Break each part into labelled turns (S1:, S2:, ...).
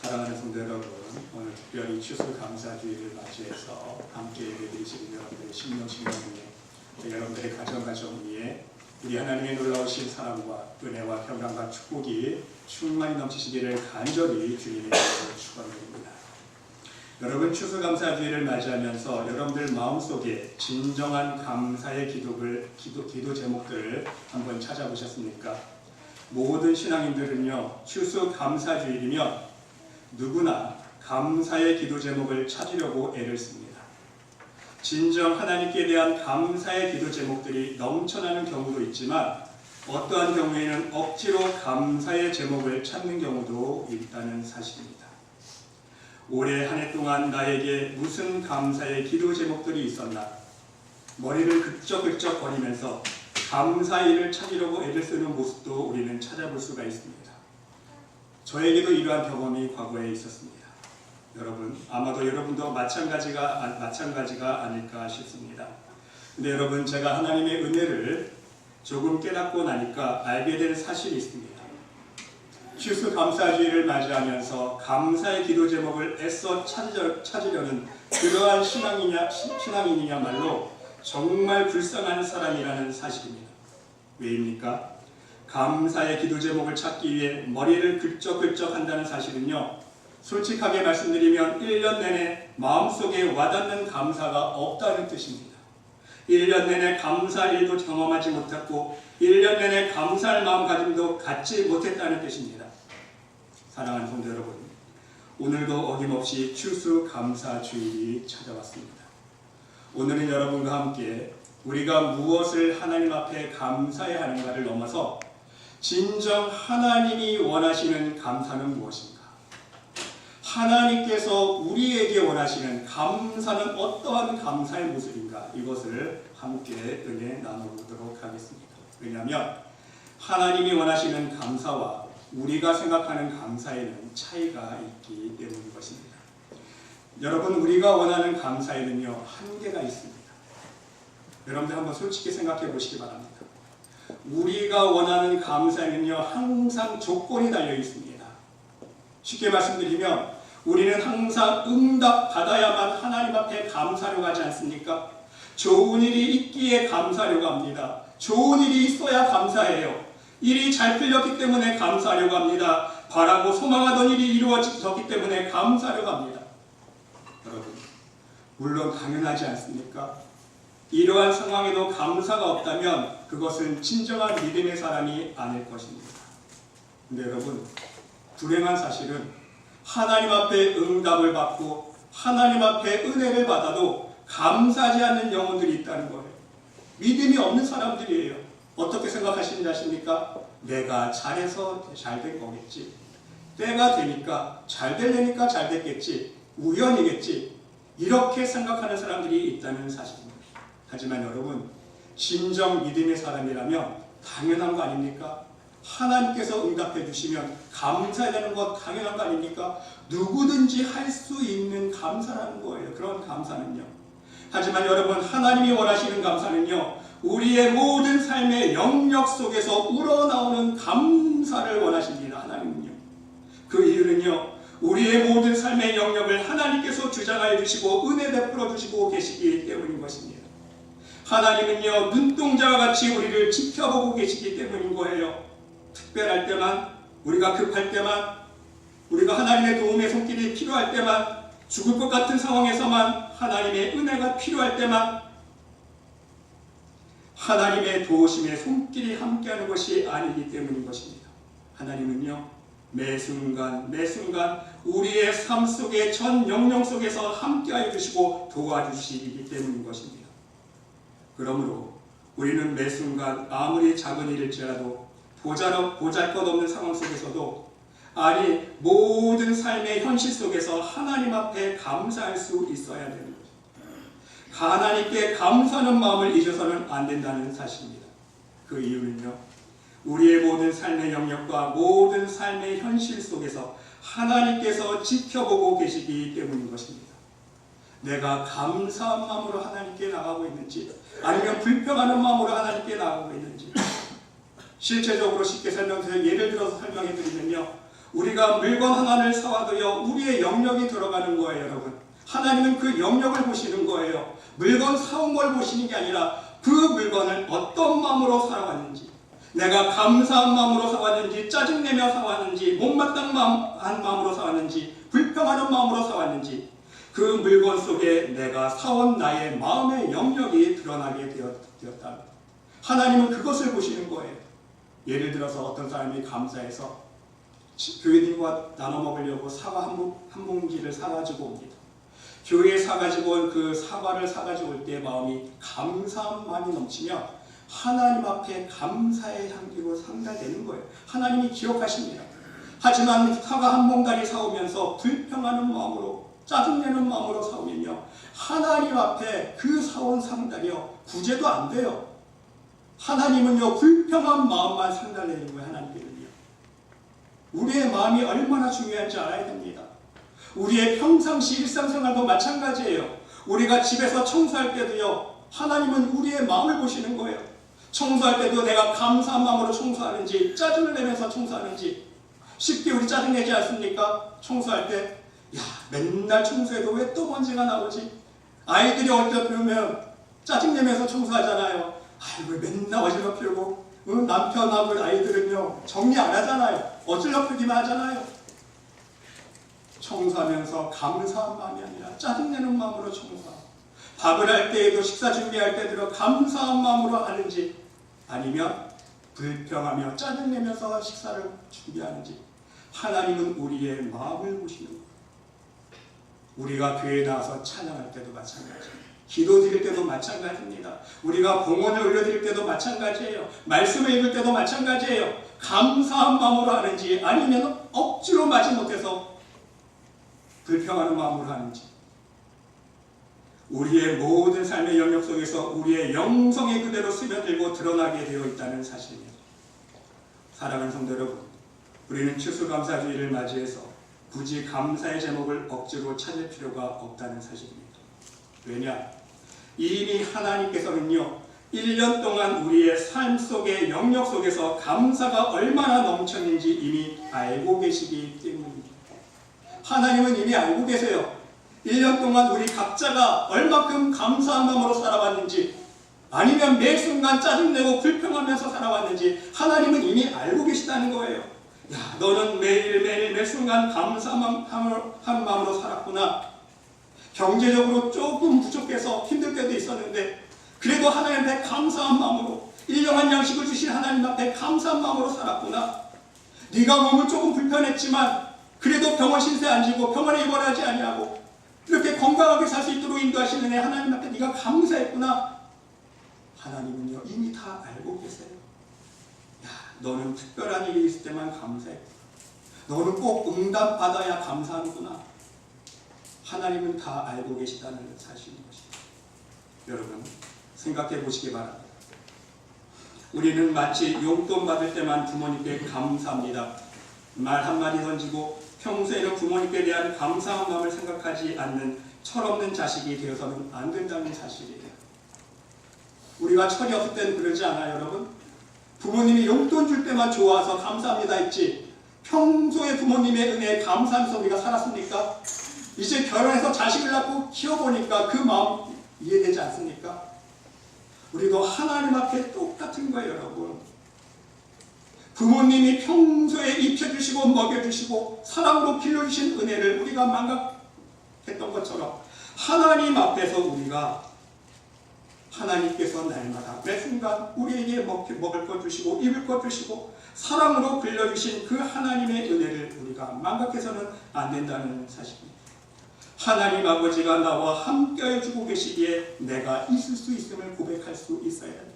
S1: 사랑하는 성도 여러분, 오늘 특별히 추수감사주의를 맞이해서 함께 예배드리시는 여러분들의 심령 위에, 여러분들의 가정 위에 우리 하나님의 놀라우신 사랑과 은혜와 평강과 축복이 충만히 넘치시기를 간절히 주님의 이름으로 축원드립니다. 여러분, 추수감사주의를 맞이하면서 여러분들 마음속에 진정한 감사의 기도 제목들을 한번 찾아보셨습니까? 모든 신앙인들은요, 추수감사주일이면 누구나 감사의 기도 제목을 찾으려고 애를 씁니다. 진정 하나님께 대한 감사의 기도 제목들이 넘쳐나는 경우도 있지만 어떠한 경우에는 억지로 감사의 제목을 찾는 경우도 있다는 사실입니다. 올해 한 해 동안 나에게 무슨 감사의 기도 제목들이 있었나? 머리를 긁적긁적 거리면서 감사일을 찾으려고 애를 쓰는 모습도 우리는 찾아볼 수가 있습니다. 저에게도 이러한 경험이 과거에 있었습니다. 여러분, 아마도 여러분도 마찬가지가 아닐까 싶습니다. 근데 여러분, 제가 하나님의 은혜를 조금 깨닫고 나니까 알게 된 사실이 있습니다. 추수감사주의를 맞이하면서 감사의 기도 제목을 애써 찾으려는 그러한 신앙인이야말로 정말 불쌍한 사람이라는 사실입니다. 왜입니까? 감사의 기도 제목을 찾기 위해 머리를 긁적긁적 한다는 사실은요, 솔직하게 말씀드리면 1년 내내 마음속에 와닿는 감사가 없다는 뜻입니다. 1년 내내 감사할 일도 경험하지 못했고 1년 내내 감사할 마음가짐도 갖지 못했다는 뜻입니다. 사랑하는 성도 여러분, 오늘도 어김없이 추수감사주일이 찾아왔습니다. 오늘은 여러분과 함께 우리가 무엇을 하나님 앞에 감사해야 하는가를 넘어서 진정 하나님이 원하시는 감사는 무엇인가? 하나님께서 우리에게 원하시는 감사는 어떠한 감사의 모습인가? 이것을 함께 은혜 나눠보도록 하겠습니다. 왜냐하면 하나님이 원하시는 감사와 우리가 생각하는 감사에는 차이가 있기 때문인 것입니다. 여러분, 우리가 원하는 감사에는요, 한계가 있습니다. 여러분들 한번 솔직히 생각해 보시기 바랍니다. 우리가 원하는 감사에는요, 항상 조건이 달려 있습니다. 쉽게 말씀드리면 우리는 항상 응답 받아야만 하나님 앞에 감사하려고 하지 않습니까? 좋은 일이 있기에 감사하려고 합니다. 좋은 일이 있어야 감사해요. 일이 잘 풀렸기 때문에 감사하려고 합니다. 바라고 소망하던 일이 이루어졌기 때문에 감사하려고 합니다. 여러분, 물론 당연하지 않습니까? 이러한 상황에도 감사가 없다면 그것은 진정한 믿음의 사람이 아닐 것입니다. 근데 여러분, 불행한 사실은 하나님 앞에 응답을 받고 하나님 앞에 은혜를 받아도 감사하지 않는 영혼들이 있다는 거예요. 믿음이 없는 사람들이에요. 어떻게 생각하시는지 아십니까? 내가 잘해서 잘 된 거겠지. 때가 되니까 잘 되려니까 잘 됐겠지. 우연이겠지. 이렇게 생각하는 사람들이 있다는 사실입니다. 하지만 여러분, 진정 믿음의 사람이라면 당연한 거 아닙니까? 하나님께서 응답해 주시면 감사해야 되는 것 당연한 거 아닙니까? 누구든지 할 수 있는 감사라는 거예요. 그런 감사는요. 하지만 여러분, 하나님이 원하시는 감사는요, 우리의 모든 삶의 영역 속에서 우러나오는 감사를 원하십니다. 하나님은요. 그 이유는요, 우리의 모든 삶의 영역을 하나님께서 주장하여 주시고 은혜 베풀어 주시고 계시기 때문인 것입니다. 하나님은요, 눈동자와 같이 우리를 지켜보고 계시기 때문인 거예요. 특별할 때만, 우리가 급할 때만, 우리가 하나님의 도움의 손길이 필요할 때만, 죽을 것 같은 상황에서만, 하나님의 은혜가 필요할 때만, 하나님의 도우심의 손길이 함께하는 것이 아니기 때문인 것입니다. 하나님은요, 매 순간 우리의 삶 속에 전 영역 속에서 함께하여 주시고 도와주시기 때문인 것입니다. 그러므로 우리는 매 순간 아무리 작은 일일지라도 보잘것없는 상황 속에서도, 아니 모든 삶의 현실 속에서 하나님 앞에 감사할 수 있어야 되는 것입니다. 하나님께 감사하는 마음을 잊어서는 안 된다는 사실입니다. 그 이유는요, 우리의 모든 삶의 영역과 모든 삶의 현실 속에서 하나님께서 지켜보고 계시기 때문인 것입니다. 내가 감사한 마음으로 하나님께 나가고 있는지, 아니면 불평하는 마음으로 하나님께 나가고 있는지, 실제적으로 쉽게 설명해서 예를 들어서 설명해 드리면요, 우리가 물건 하나를 사와도요, 우리의 영역이 들어가는 거예요, 여러분. 하나님은 그 영역을 보시는 거예요. 물건 사온 걸 보시는 게 아니라 그 물건을 어떤 마음으로 살아왔는지, 내가 감사한 마음으로 사왔는지, 짜증내며 사왔는지, 못마땅한 마음으로 사왔는지, 불평하는 마음으로 사왔는지, 그 물건 속에 내가 사온 나의 마음의 영역이 드러나게 되었다. 하나님은 그것을 보시는 거예요. 예를 들어서 어떤 사람이 감사해서 교회님과 나눠 먹으려고 사과 한 봉지를 사가지고 옵니다. 교회에 사가지고 온 그 사과를 사가지고 올 때 마음이 감사한 마음이 넘치며 하나님 앞에 감사의 향기로 상달되는 거예요. 하나님이 기억하십니다. 하지만 사과 한 봉다리 사오면서 불평하는 마음으로, 짜증내는 마음으로 사오면요, 하나님 앞에 그 사온 상달이요, 구제도 안 돼요. 하나님은요, 불평한 마음만 상달내는 거예요. 하나님께는요. 우리의 마음이 얼마나 중요한지 알아야 됩니다. 우리의 평상시 일상생활도 마찬가지예요. 우리가 집에서 청소할 때도요, 하나님은 우리의 마음을 보시는 거예요. 청소할 때도 내가 감사한 마음으로 청소하는지, 짜증을 내면서 청소하는지. 쉽게 우리 짜증내지 않습니까? 청소할 때, 야, 맨날 청소해도 왜 또 먼지가 나오지? 아이들이 어쩌면 짜증내면서 청소하잖아요. 아이고, 맨날 어질러 피우고, 남편하고 아이들은요, 정리 안 하잖아요. 어질러 피우기만 하잖아요. 청소하면서 감사한 마음이 아니라 짜증내는 마음으로 청소하고, 밥을 할 때에도 식사 준비할 때도 감사한 마음으로 하는지, 아니면 불평하며 짜증내면서 식사를 준비하는지. 하나님은 우리의 마음을 보시는 거예요. 우리가 교회에 나와서 찬양할 때도 마찬가지예요. 기도 드릴 때도 마찬가지입니다. 우리가 봉헌을 올려드릴 때도 마찬가지예요. 말씀을 읽을 때도 마찬가지예요. 감사한 마음으로 하는지, 아니면 억지로 마지못해서 불평하는 마음으로 하는지. 우리의 모든 삶의 영역 속에서 우리의 영성이 그대로 스며들고 드러나게 되어 있다는 사실입니다. 사랑하는 성도 여러분, 우리는 추수감사주의를 맞이해서 굳이 감사의 제목을 억지로 찾을 필요가 없다는 사실입니다. 왜냐? 이미 하나님께서는요, 1년 동안 우리의 삶 속의 영역 속에서 감사가 얼마나 넘쳤는지 이미 알고 계시기 때문입니다. 하나님은 이미 알고 계세요. 1년 동안 우리 각자가 얼마큼 감사한 마음으로 살아왔는지, 아니면 매 순간 짜증내고 불평하면서 살아왔는지 하나님은 이미 알고 계시다는 거예요. 야, 너는 매일매일 매 순간 감사한 마음으로 살았구나. 경제적으로 조금 부족해서 힘들 때도 있었는데 그래도 하나님 앞에 감사한 마음으로, 일용한 양식을 주신 하나님 앞에 감사한 마음으로 살았구나. 네가 몸은 조금 불편했지만 그래도 병원 신세 안 지고 병원에 입원하지 아니하고 이렇게 건강하게 살 수 있도록 인도하시는 애 하나님 앞에 네가 감사했구나. 하나님은요, 이미 다 알고 계세요. 야, 너는 특별한 일이 있을 때만 감사했구나. 너는 꼭 응답받아야 감사하는구나. 하나님은 다 알고 계시다는 사실인 것입니다. 여러분, 생각해 보시기 바랍니다. 우리는 마치 용돈 받을 때만 부모님께 감사합니다. 말 한마디 던지고 평소에는 부모님께 대한 감사한 마음을 생각하지 않는 철없는 자식이 되어서는 안 된다는 사실이에요. 우리가 철이 없을 때는 그러지 않아요, 여러분? 부모님이 용돈 줄 때만 좋아서 감사합니다 했지, 평소에 부모님의 은혜에 감사하면서 우리가 살았습니까? 이제 결혼해서 자식을 낳고 키워보니까 그 마음 이해되지 않습니까? 우리도 하나님 앞에 똑같은 거예요, 여러분. 부모님이 평소에 입혀주시고 먹여주시고 사랑으로 길러주신 은혜를 우리가 망각했던 것처럼 하나님 앞에서 우리가, 하나님께서 날마다 매 순간 우리에게 먹을 것 주시고 입을 것 주시고 사랑으로 길러주신 그 하나님의 은혜를 우리가 망각해서는 안 된다는 사실입니다. 하나님 아버지가 나와 함께 해주고 계시기에 내가 있을 수 있음을 고백할 수 있어야 합니다.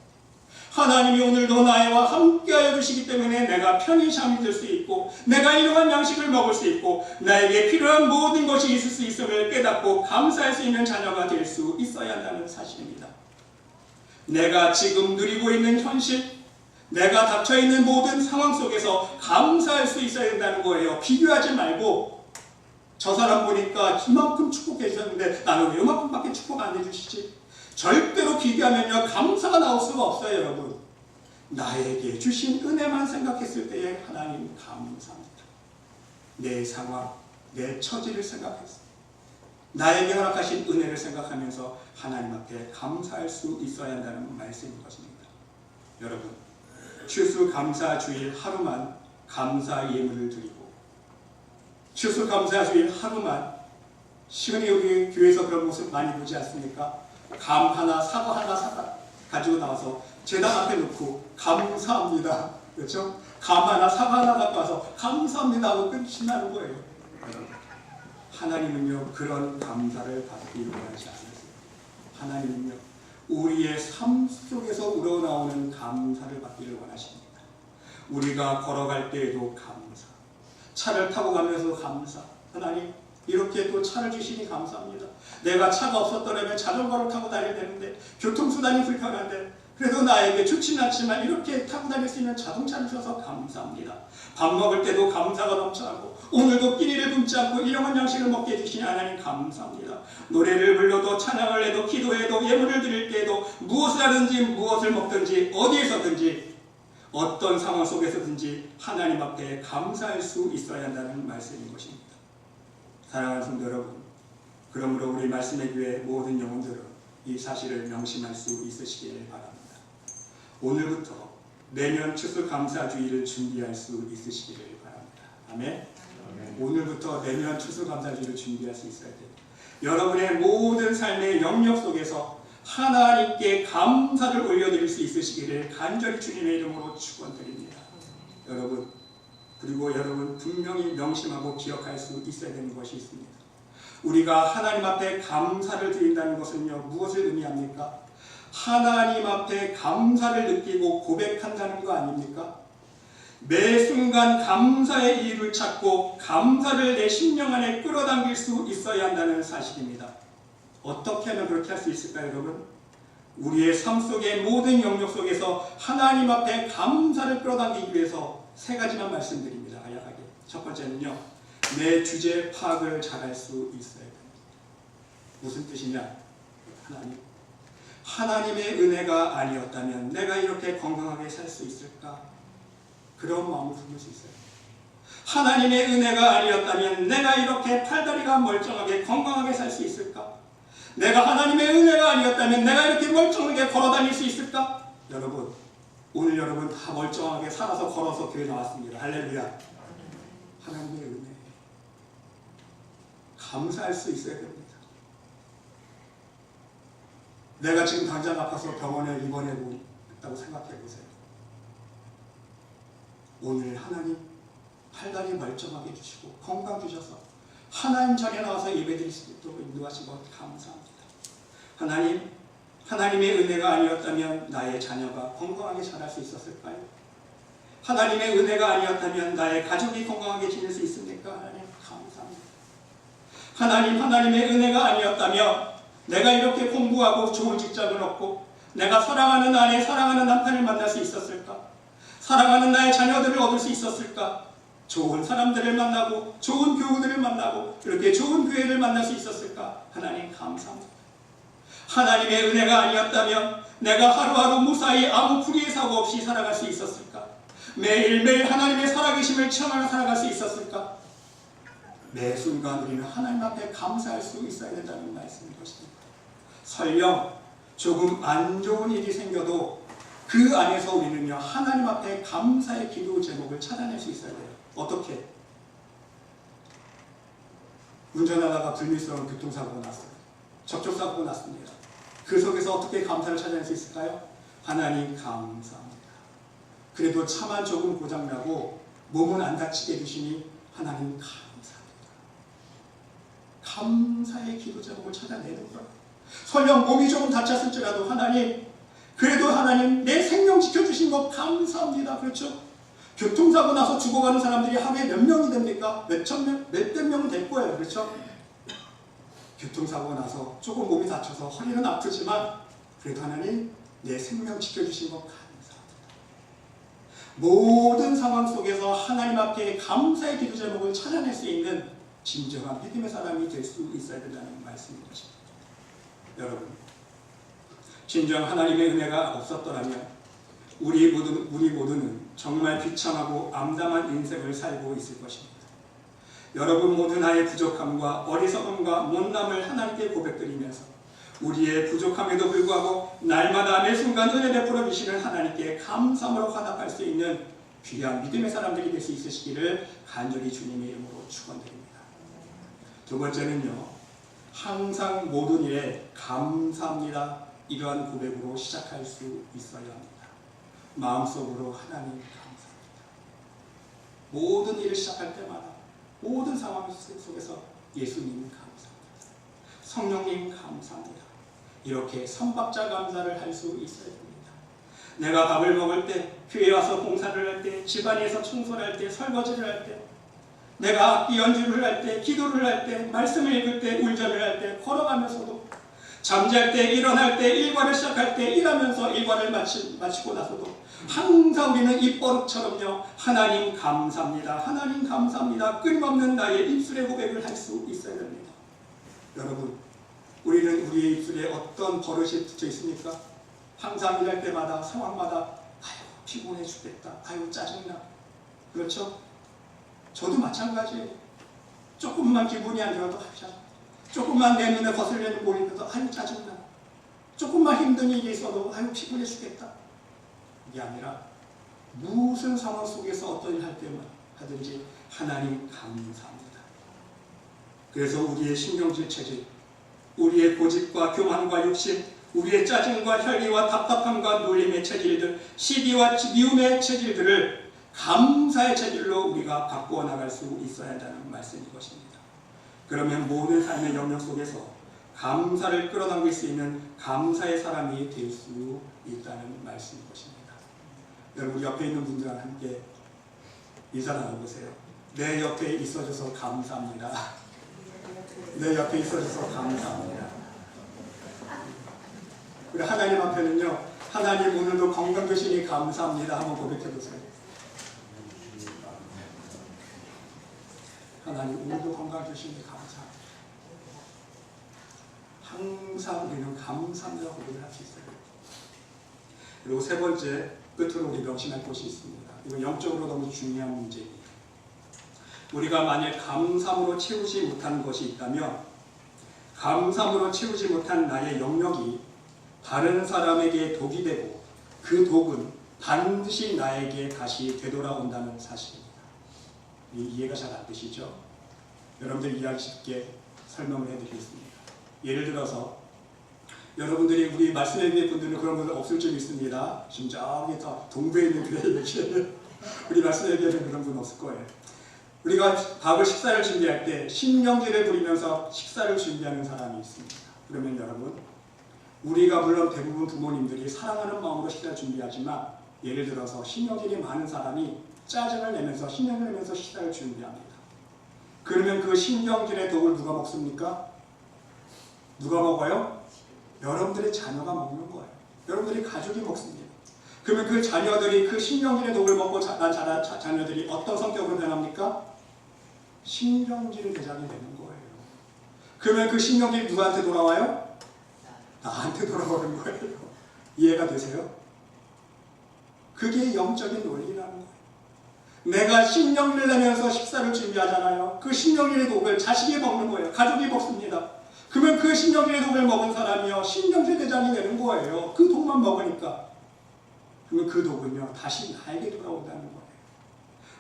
S1: 하나님이 오늘도 나와 함께하여 주시기 때문에 내가 편히 잠이 들 수 있고, 내가 일용한 양식을 먹을 수 있고, 나에게 필요한 모든 것이 있을 수 있음을 깨닫고 감사할 수 있는 자녀가 될 수 있어야 한다는 사실입니다. 내가 지금 누리고 있는 현실, 내가 닥쳐있는 모든 상황 속에서 감사할 수 있어야 된다는 거예요. 비교하지 말고, 저 사람 보니까 이만큼 축복해 주셨는데 나는 왜 이만큼밖에 축복 안 해주시지? 절대로 비교하면요, 감사가 나올 수가 없어요, 여러분. 나에게 주신 은혜만 생각했을 때에 하나님 감사합니다. 내 상황, 내 처지를 생각해서 나에게 허락하신 은혜를 생각하면서 하나님 앞에 감사할 수 있어야 한다는 말씀인 것입니다. 여러분, 추수감사주일 하루만 감사 예물을 드리고 추수감사주일 하루만 시간에 우리 교회에서 그런 모습 많이 보지 않습니까? 감 하나, 사과 하나 가지고 나와서 제단 앞에 놓고 감사합니다. 그렇죠? 감 하나, 사과 하나 갖고 와서 감사합니다 하고 끝이 나는 거예요. 하나님은요, 그런 감사를 받기를 원하지 않으세요. 하나님은요, 우리의 삶 속에서 우러나오는 감사를 받기를 원하십니다. 우리가 걸어갈 때에도 감사, 차를 타고 가면서 감사. 하나님, 이렇게 또 차를 주시니 감사합니다. 내가 차가 없었더라면 자전거를 타고 다녀야 되는데 교통수단이 불편한데 그래도 나에게 좋지는 않지만 이렇게 타고 다닐 수 있는 자동차를 주셔서 감사합니다. 밥 먹을 때도 감사가 넘쳐나고 오늘도 끼니를 굶지 않고 일용한 양식을 먹게 해주시니 하나님 감사합니다. 노래를 불러도 찬양을 해도 기도해도 예물을 드릴 때에도 무엇을 하든지 무엇을 먹든지 어디에서든지 어떤 상황 속에서든지 하나님 앞에 감사할 수 있어야 한다는 말씀인 것입니다. 사랑하는 성도 여러분, 그러므로 우리 말씀의 교회 모든 영혼들은 이 사실을 명심할 수 있으시길 바랍니다. 오늘부터 내년 추수감사주의를 준비할 수 있으시기를 바랍니다. 아멘. 오늘부터 내년 추수감사주의를 준비할 수 있어야 돼요. 여러분의 모든 삶의 영역 속에서 하나님께 감사를 올려드릴 수 있으시기를 간절히 주님의 이름으로 축원드립니다. 여러분, 그리고 여러분 분명히 명심하고 기억할 수 있어야 되는 것이 있습니다. 우리가 하나님 앞에 감사를 드린다는 것은요, 무엇을 의미합니까? 하나님 앞에 감사를 느끼고 고백한다는 거 아닙니까? 매 순간 감사의 이유를 찾고 감사를 내 심령 안에 끌어당길 수 있어야 한다는 사실입니다. 어떻게 하면 그렇게 할 수 있을까요, 여러분? 우리의 삶 속의 모든 영역 속에서 하나님 앞에 감사를 끌어당기기 위해서 세 가지만 말씀드립니다. 간략하게. 첫 번째는요, 내 주제 파악을 잘할 수 있어야 됩니다. 무슨 뜻이냐? 하나님의 은혜가 아니었다면 내가 이렇게 건강하게 살 수 있을까? 그런 마음을 품을 수 있어요. 하나님의 은혜가 아니었다면 내가 이렇게 팔다리가 멀쩡하게 건강하게 살 수 있을까? 내가 하나님의 은혜가 아니었다면 내가 이렇게 멀쩡하게 걸어다닐 수 있을까? 여러분, 오늘 여러분 다 멀쩡하게 살아서 걸어서 교회 나왔습니다. 할렐루야. 하나님의 은혜 감사할 수 있어야 됩니다. 내가 지금 당장 아파서 병원에 입원하고 있다고 생각해 보세요. 오늘 하나님 팔다리 멀쩡하게 주시고 건강 주셔서 하나님 자리에 나와서 예배드릴 수 있도록 인도하신 것 감사합니다. 하나님, 하나님의 은혜가 아니었다면 나의 자녀가 건강하게 자랄 수 있었을까요? 하나님의 은혜가 아니었다면 나의 가족이 건강하게 지낼 수 있습니까? 하나님 감사합니다. 하나님, 하나님의 은혜가 아니었다면 내가 이렇게 공부하고 좋은 직장을 얻고 내가 사랑하는 아내, 사랑하는 남편을 만날 수 있었을까? 사랑하는 나의 자녀들을 얻을 수 있었을까? 좋은 사람들을 만나고 좋은 교우들을 만나고 이렇게 좋은 교회를 만날 수 있었을까? 하나님 감사합니다. 하나님의 은혜가 아니었다면 내가 하루하루 무사히 아무 불의의 사고 없이 살아갈 수 있었을까? 매일매일 하나님의 살아계심을 체험하며 살아갈 수 있었을까? 매 순간 우리는 하나님 앞에 감사할 수 있어야 된다는 말씀인 것입니다. 설령 조금 안 좋은 일이 생겨도 그 안에서 우리는요, 하나님 앞에 감사의 기도 제목을 찾아낼 수 있어야 돼요. 어떻게? 운전하다가 불미스러운 교통사고가 났어요. 접촉사고가 났습니다. 그 속에서 어떻게 감사를 찾아낼 수 있을까요? 하나님 감사합니다. 그래도 차만 조금 고장나고 몸은 안 다치게 해주시니 하나님 감사합니다. 감사의 기도 제목을 찾아내는 거예요. 설령 몸이 조금 다쳤을지라도 하나님, 그래도 하나님 내 생명 지켜주신 것 감사합니다. 그렇죠? 교통사고 나서 죽어가는 사람들이 하루에 몇 명이 됩니까? 몇천 명, 몇백 명은 될 거예요. 그렇죠? 교통사고 나서 조금 몸이 다쳐서 허리는 아프지만 그래도 하나님 내 생명 지켜주신 것 감사합니다. 모든 상황 속에서 하나님 앞에 감사의 기도 제목을 찾아낼 수 있는 진정한 믿음의 사람이 될 수 있어야 된다는 말씀인 것입니다. 여러분, 진정 하나님의 은혜가 없었더라면 우리 모두는 정말 비참하고 암담한 인생을 살고 있을 것입니다. 여러분 모든 나의 부족함과 어리석음과 못남을 하나님께 고백드리면서 우리의 부족함에도 불구하고 날마다 매 순간 은혜 베풀어 주시는 하나님께 감사함으로 화답할 수 있는 귀한 믿음의 사람들이 될 수 있으시기를 간절히 주님의 이름으로 축원드립니다. 두 번째는요, 항상 모든 일에 감사합니다. 이러한 고백으로 시작할 수 있어야 합니다. 마음속으로 하나님 감사합니다. 모든 일을 시작할 때마다 모든 상황 속에서 예수님 감사합니다. 성령님 감사합니다. 이렇게 선박자 감사를 할 수 있어야 됩니다. 내가 밥을 먹을 때, 교회 와서 봉사를 할 때, 집안에서 청소를 할 때, 설거지를 할 때, 내가 악기 연주를 할 때, 기도를 할 때, 말씀을 읽을 때, 운전을 할 때, 걸어가면서도, 잠잘 때, 일어날 때, 일과를 시작할 때, 일하면서 일과를 마치고 나서도 항상 우리는 입버릇처럼요, 하나님 감사합니다. 하나님 감사합니다. 끊임없는 나의 입술의 고백을 할 수 있어야 됩니다. 여러분, 우리는 우리의 입술에 어떤 버릇이 붙어 있습니까? 항상 일할 때마다, 상황마다 아유 피곤해 죽겠다, 아유 짜증나. 그렇죠? 저도 마찬가지예요. 조금만 기분이 안 좋아도 아유 짜증나. 조금만 내 눈에 거슬리는 보이면서 아유 짜증나. 조금만 힘든 일이 있어도 아유 피곤해 죽겠다. 이게 아니라 무슨 상황 속에서 어떤 일 할 때만 하든지 하나님 감사합니다. 그래서 우리의 신경질 체질, 우리의 고집과 교만과 욕심, 우리의 짜증과 혈기와 답답함과 놀림의 체질들, 시기와 미움의 체질들을 감사의 체질로 우리가 바꾸어 나갈 수 있어야 한다는 말씀인 것입니다. 그러면 모든 삶의 영역 속에서 감사를 끌어당길 수 있는 감사의 사람이 될 수 있다는 말씀인 것입니다. 여러분, 옆에 있는 분들과 함께 인사 나눠보세요. 내 옆에 있어줘서 감사합니다. 내 옆에 있어줘서 감사합니다. 우리 하나님 앞에는요, 하나님 오늘도 건강 주시니 감사합니다. 한번 고백해보세요. 하나님 오늘도 건강 주시니 감사합니다. 항상 우리는 감사합니다 고백을 할 수 있어요. 그리고 세 번째, 끝으로 우리 명심할 것이 있습니다. 이건 영적으로 너무 중요한 문제입니다. 우리가 만약 감사함으로 채우지 못한 것이 있다면, 감사함으로 채우지 못한 나의 영역이 다른 사람에게 독이 되고 그 독은 반드시 나에게 다시 되돌아온다는 사실입니다. 이해가 잘 안 되시죠? 여러분들 이해하기 쉽게 설명을 해드리겠습니다. 예를 들어서 여러분들이 우리 말씀의 분들은 그런 분들 없을 줄 있습니다. 지금 저기 다 동부에 있는 교회에 우리 말씀의 교회는 그런 분 없을 거예요. 우리가 밥을 식사를 준비할 때 신명기를 부리면서 식사를 준비하는 사람이 있습니다. 그러면 여러분, 우리가 물론 대부분 부모님들이 사랑하는 마음으로 식사를 준비하지만, 예를 들어서 신경질이 많은 사람이 짜증을 내면서 신경을 내면서 식사를 준비합니다. 그러면 그 신경질의 독을 누가 먹습니까? 누가 먹어요? 여러분들의 자녀가 먹는 거예요. 여러분들이 가족이 먹습니다. 그러면 그 자녀들이 그 신경질의 독을 먹고 난 자녀들이 어떤 성격으로 변합니까? 신경질 대장이 되는 거예요. 그러면 그 신경질이 누구한테 돌아와요? 나한테 돌아오는 거예요. 이해가 되세요? 그게 영적인 논리라는 거예요. 내가 신경을 내면서 식사를 준비하잖아요. 그 신경질의 독을 자식이 먹는 거예요. 가족이 먹습니다. 그러면 그 신경질의 독을 먹은 사람이요, 신경질 대장이 되는 거예요. 그 독만 먹으니까. 그러면 그 독은요, 다시 나에게 돌아온다는 거예요.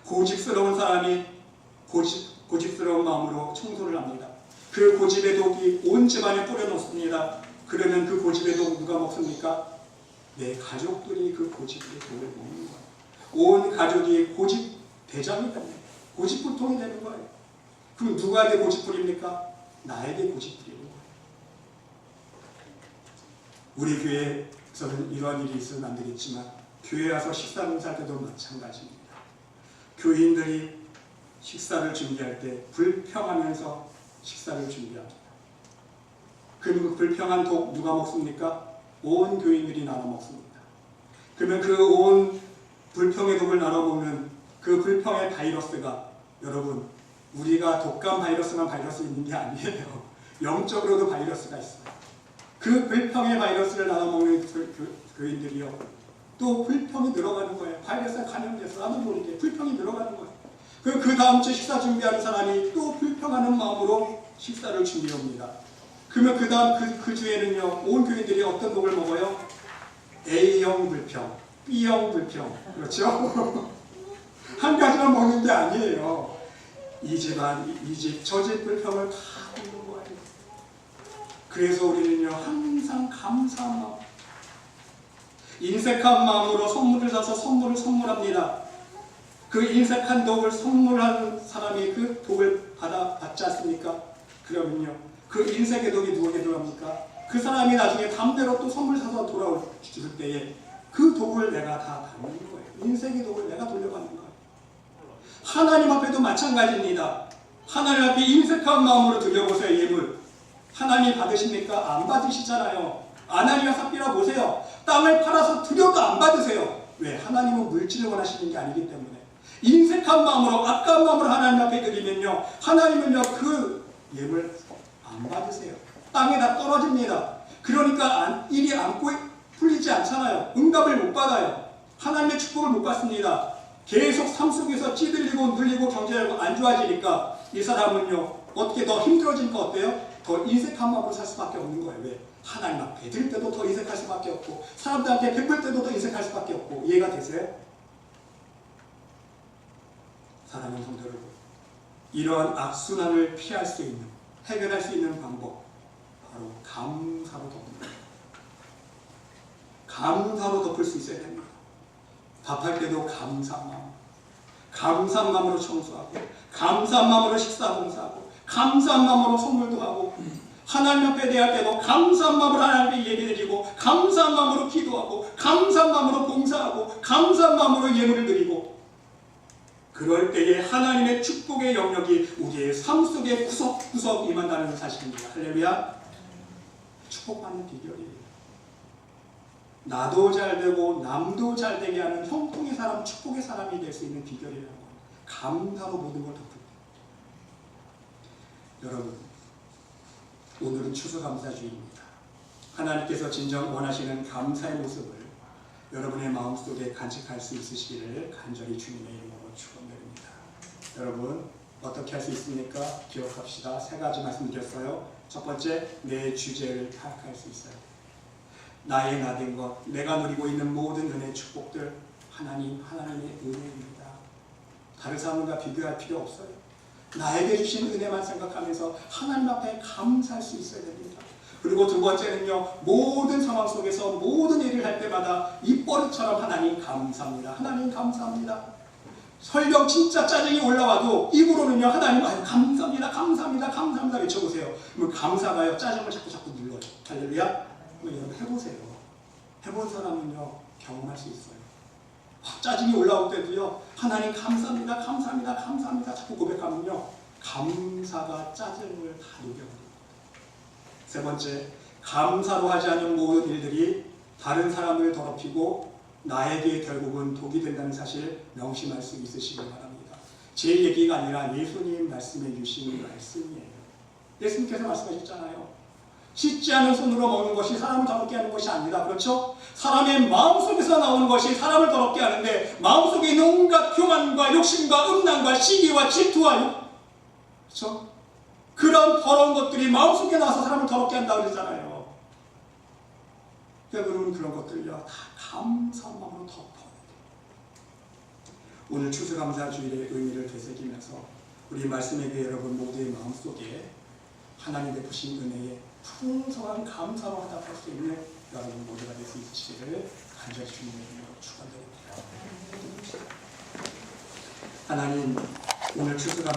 S1: 고집스러운 사람이 고집스러운 마음으로 청소를 합니다. 그 고집의 독이 온 집안에 뿌려놓습니다. 그러면 그 고집의 독 누가 먹습니까? 내 가족들이 그 고집의 독을 먹는 거예요. 온 가족이 고집 대장이 됩니다. 고집불통이 되는 거예요. 그럼 누구에게 고집부립니까? 나에게 고집부리는 거예요. 우리 교회에서는 이러한 일이 있으면 안 되겠지만, 교회 와서 식사 봉사할 때도 마찬가지입니다. 교인들이 식사를 준비할 때 불평하면서 식사를 준비합니다. 그리고 그 불평한 독 누가 먹습니까? 온 교인들이 나눠 먹습니다. 그러면 그 온 불평의 독을 나눠 먹는 그 불평의 바이러스가, 여러분, 우리가 독감 바이러스만 바이러스 있는 게 아니에요. 영적으로도 바이러스가 있어요. 그 불평의 바이러스를 나눠 먹는 교인들이요, 또 불평이 늘어가는 거예요. 바이러스가 감염돼서 나도 모르게 불평이 늘어가는 거예요. 그 다음 주 식사 준비하는 사람이 또 불평하는 마음으로 식사를 준비해 옵니다. 그러면 그 다음 그 주에는요, 온 교인들이 어떤 독을 먹어요? A형 불평, B형 불평. 그렇죠? 한 가지만 먹는 게 아니에요. 이 집안, 이 집, 저 집 불평을 다 먹는 거예요. 그래서 우리는요, 항상 감사한 마음, 인색한 마음으로 선물을 사서 선물을 선물합니다. 그 인색한 독을 선물한 사람이 그 독을 받지 않습니까? 그러면요, 그 인색의 독이 누구에게 돌아옵니까? 그 사람이 나중에 담대로 또 선물 사서 돌아올 때에 그 독을 내가 다 받는 거예요. 인색의 독을 내가 돌려받는 거예요. 하나님 앞에도 마찬가지입니다. 하나님 앞에 인색한 마음으로 드려보세요. 예물 하나님 받으십니까? 안 받으시잖아요. 아나니아 삽비라 보세요. 땅을 팔아서 드려도 안 받으세요. 왜? 하나님은 물질을 원하시는 게 아니기 때문에. 인색한 마음으로, 악한 마음으로 하나님 앞에 드리면요, 하나님은요, 그 예물 안 받으세요. 땅에 다 떨어집니다. 그러니까 일이 안고 풀리지 않잖아요. 응답을 못 받아요. 하나님의 축복을 못 받습니다. 계속 삶 속에서 찌들리고 눌리고 경제가 안 좋아지니까 이 사람은요, 어떻게 더 힘들어지니까 어때요? 더 인색한 마음으로 살 수밖에 없는 거예요. 왜? 하나님 앞에 드릴 때도 더 인색할 수밖에 없고, 사람들한테 베풀 때도 더 인색할 수밖에 없고. 이해가 되세요? 사랑하는 성도 여러분, 이러한 악순환을 피할 수 있는, 해결할 수 있는 방법, 바로 감사로 덮는 거예요. 감사로 덮을 수 있어야 됩니다. 밥할 때도 감사한 마음, 감사한 마음으로 청소하고, 감사한 마음으로 식사 봉사하고, 감사한 마음으로 선물도 하고, 하나님 앞에 대할 때도 감사한 마음으로 하나님께 예배드리고, 감사한 마음으로 기도하고, 감사한 마음으로 봉사하고, 감사한 마음으로 예물을 드리고, 그럴 때에 하나님의 축복의 영역이 우리의 삶 속에 구석구석 임한다는 사실입니다. 할렐루야. 축복받는 비결이에요. 나도 잘 되고 남도 잘 되게 하는 형통의 사람, 축복의 사람이 될 수 있는 비결이라는 거예요. 감사로 모든 걸 덮을 때. 여러분, 오늘은 추수감사주의입니다. 하나님께서 진정 원하시는 감사의 모습을 여러분의 마음속에 간직할 수 있으시기를 간절히 주님의 이름으로 축원드립니다. 여러분, 어떻게 할 수 있습니까? 기억합시다. 세 가지 말씀드렸어요. 첫 번째, 내 주제를 파악할 수 있어요. 나의 나된 것, 내가 누리고 있는 모든 은혜, 축복들, 하나님의 은혜입니다. 다른 사람과 비교할 필요 없어요. 나에게 주신 은혜만 생각하면서 하나님 앞에 감사할 수 있어야 됩니다. 그리고 두 번째는요, 모든 상황 속에서 모든 일을 할 때마다 입버릇처럼 하나님 감사합니다. 하나님 감사합니다. 설령 진짜 짜증이 올라와도 입으로는요, 하나님 감사합니다, 감사합니다, 감사합니다 외쳐보세요. 그럼 감사가요, 짜증을 자꾸 눌러요. 할렐루야. 여러분 해보세요. 해본 사람은요, 경험할 수 있어요. 짜증이 올라올 때도요, 하나님 감사합니다, 감사합니다, 감사합니다 자꾸 고백하면요, 감사가 짜증을 다 녹여버립니다. 세 번째, 감사로 하지 않은 모든 일들이 다른 사람을 더럽히고 나에게 결국은 독이 된다는 사실 명심할 수 있으시기 바랍니다. 제 얘기가 아니라 예수님 말씀해 주신 말씀이에요. 예수님께서 말씀하셨잖아요. 씻지 않은 손으로 먹는 것이 사람을 더럽게 하는 것이 아니다. 그렇죠? 사람의 마음속에서 나오는 것이 사람을 더럽게 하는데, 마음속에 있는 온갖 교만과 욕심과 음란과 시기와 질투와, 그렇죠? 그런 더러운 것들이 마음속에 나와서 사람을 더럽게 한다고 그랬잖아요. 여러분, 그런 것들요, 다 감사한 마음으로 덮어야 돼요. 오늘 추수감사주일의 의미를 되새기면서 우리 말씀의 교회 여러분 모두의 마음속에 하나님 베푸신 은혜에 풍성한 감사로 화답할 수 있는 여러분 모두가 될 수 있으시기를 간절히 주님의 이름으로 축원드립니다. 하나님, 오늘 추수감